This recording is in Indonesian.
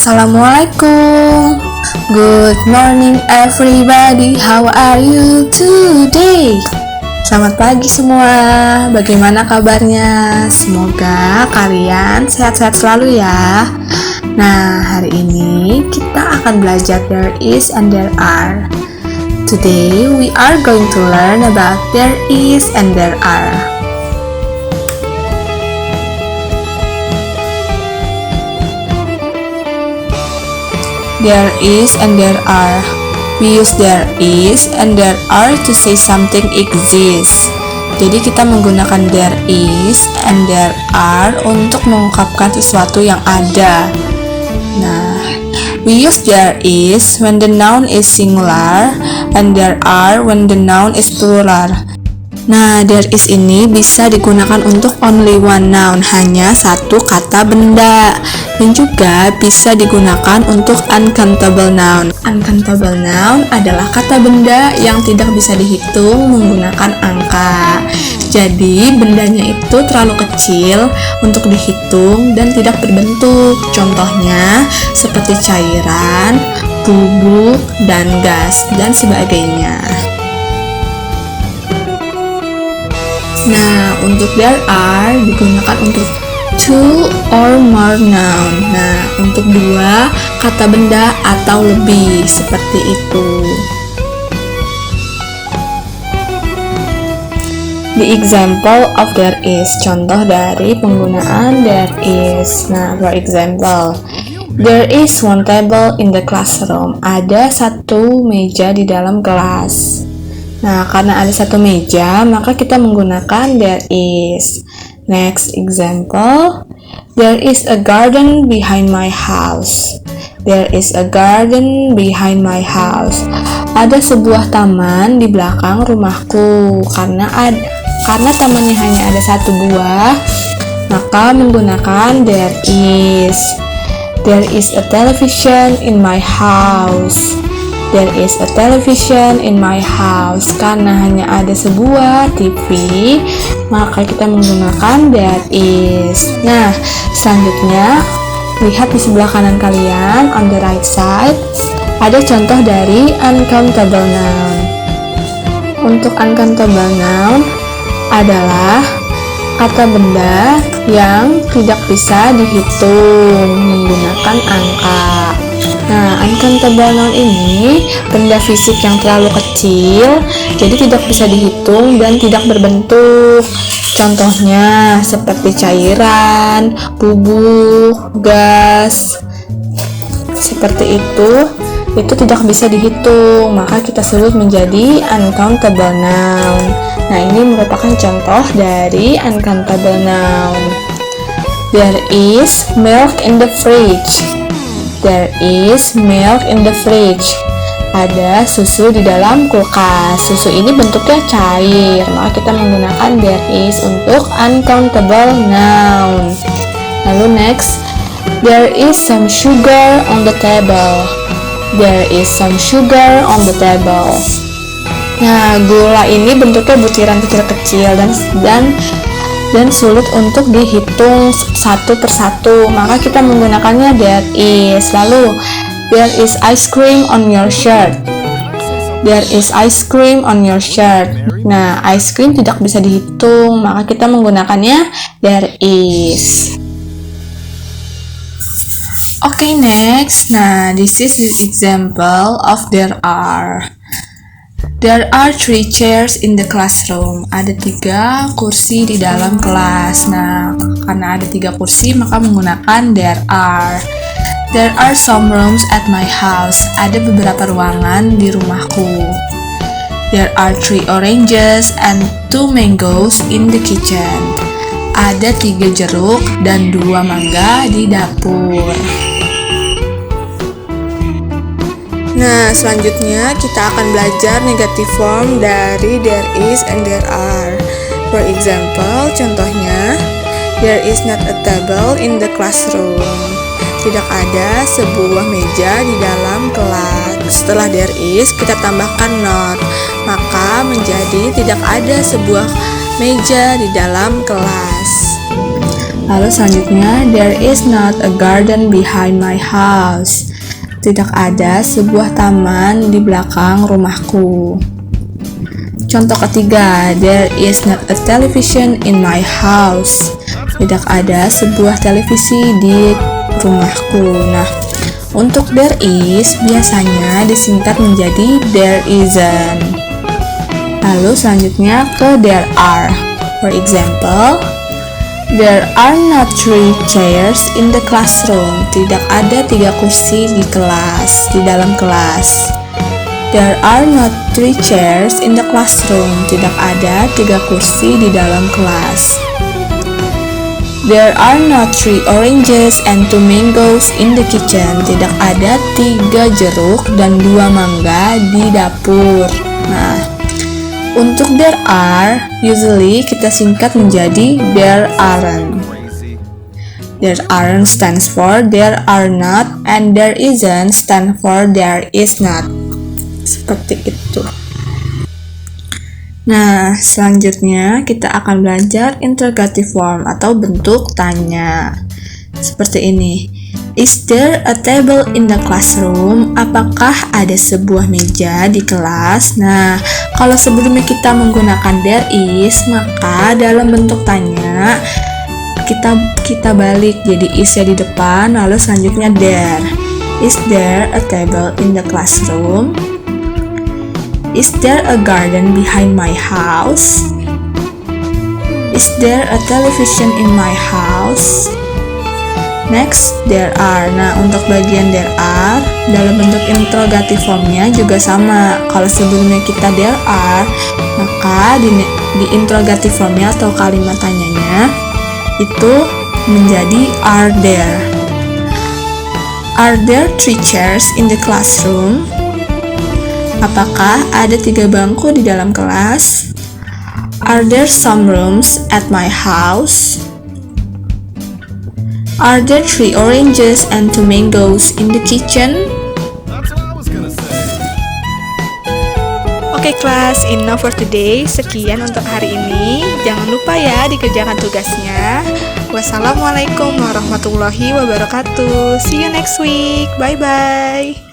Assalamualaikum. Good morning everybody. How are you today? Selamat pagi semua. Bagaimana kabarnya? Semoga kalian sehat-sehat selalu ya. Nah, hari ini kita akan belajar there is and there are. Today we are going to learn about there is and there are. There is and there are. We use there is and there are to say something exists. Jadi kita menggunakan there is and there are untuk mengungkapkan sesuatu yang ada. Nah, we use there is when the noun is singular and there are when the noun is plural. Nah, there is ini bisa digunakan untuk only one noun, hanya satu kata benda. Dan juga bisa digunakan untuk uncountable noun. Uncountable noun adalah kata benda yang tidak bisa dihitung menggunakan angka. Jadi, bendanya itu terlalu kecil untuk dihitung dan tidak berbentuk. Contohnya, seperti cairan, bubuk, dan gas, dan sebagainya. Nah, untuk there are digunakan untuk two or more noun. Nah, untuk dua kata benda atau lebih, seperti itu. The example of there is, contoh dari penggunaan there is. Nah, for example, there is one table in the classroom. Ada satu meja di dalam kelas. Nah, karena ada satu meja, maka kita menggunakan there is. Next example, there is a garden behind my house. There is a garden behind my house. Ada sebuah taman di belakang rumahku. Karena tamannya hanya ada satu buah, maka menggunakan there is. There is a television in my house. There is a television in my house. Karena hanya ada sebuah TV, maka kita menggunakan there is. Nah, selanjutnya lihat di sebelah kanan kalian, on the right side, ada contoh dari uncountable noun. Untuk uncountable noun adalah kata benda yang tidak bisa dihitung menggunakan angka. Nah, uncountable noun ini benda fisik yang terlalu kecil, jadi tidak bisa dihitung dan tidak berbentuk. Contohnya seperti cairan, bubuk, gas, seperti itu tidak bisa dihitung, maka kita sebut menjadi uncountable noun. Nah, ini merupakan contoh dari uncountable noun. There is milk in the fridge. There is milk in the fridge. Ada susu di dalam kulkas. Susu ini bentuknya cair, maka kita menggunakan there is untuk uncountable noun. Lalu next, there is some sugar on the table. There is some sugar on the table. Nah, gula ini bentuknya butiran kecil-kecil dan sulit untuk dihitung satu persatu, maka kita menggunakannya there is. Lalu, there is ice cream on your shirt. There is ice cream on your shirt. Nah, ice cream tidak bisa dihitung, maka kita menggunakannya there is. Okay, next. Nah, this is the example of there are. There are 3 chairs in the classroom. Ada 3 kursi di dalam kelas. Nah, karena ada 3 kursi, maka menggunakan there are. There are some rooms at my house. Ada beberapa ruangan di rumahku. There are 3 oranges and 2 mangoes in the kitchen. Ada 3 jeruk dan 2 mangga di dapur. Nah, selanjutnya kita akan belajar negative form dari there is and there are. For example, contohnya, there is not a table in the classroom. Tidak ada sebuah meja di dalam kelas. Setelah there is, kita tambahkan not, maka menjadi tidak ada sebuah meja di dalam kelas. Lalu selanjutnya, there is not a garden behind my house. Tidak ada sebuah taman di belakang rumahku. Contoh ketiga, there is not a television in my house. Tidak ada sebuah televisi di rumahku. Nah, untuk there is biasanya disingkat menjadi there isn't. Lalu selanjutnya ke there are. For example, there are not 3 chairs in the classroom. Tidak ada 3 kursi di dalam kelas. There are not 3 chairs in the classroom. Tidak ada 3 kursi di dalam kelas. There are not 3 oranges and 2 mangoes in the kitchen. Tidak ada 3 jeruk dan 2 mangga di dapur. Nah, untuk there are, usually kita singkat menjadi there aren't. There aren't stands for there are not, and there isn't stand for there is not. Seperti itu. Nah, selanjutnya kita akan belajar interrogative form atau bentuk tanya. Seperti ini. Is there a table in the classroom? Apakah ada sebuah meja di kelas? Nah, kalau sebelumnya kita menggunakan there is, maka dalam bentuk tanya kita balik jadi is-nya di depan, lalu selanjutnya there. Is there a table in the classroom? Is there a garden behind my house? Is there a television in my house? Next, there are. Nah, untuk bagian there are, dalam bentuk interrogative formnya juga sama. Kalau sebelumnya kita there are, maka di interrogative formnya atau kalimat tanyanya itu menjadi are there. Are there 3 chairs in the classroom? Apakah ada 3 bangku di dalam kelas? Are there some rooms at my house? Are there 3 oranges and 2 mangoes in the kitchen? Oke kelas, enough for today. Sekian untuk hari ini. Jangan lupa ya dikerjakan tugasnya. Wassalamualaikum warahmatullahi wabarakatuh. See you next week. Bye-bye.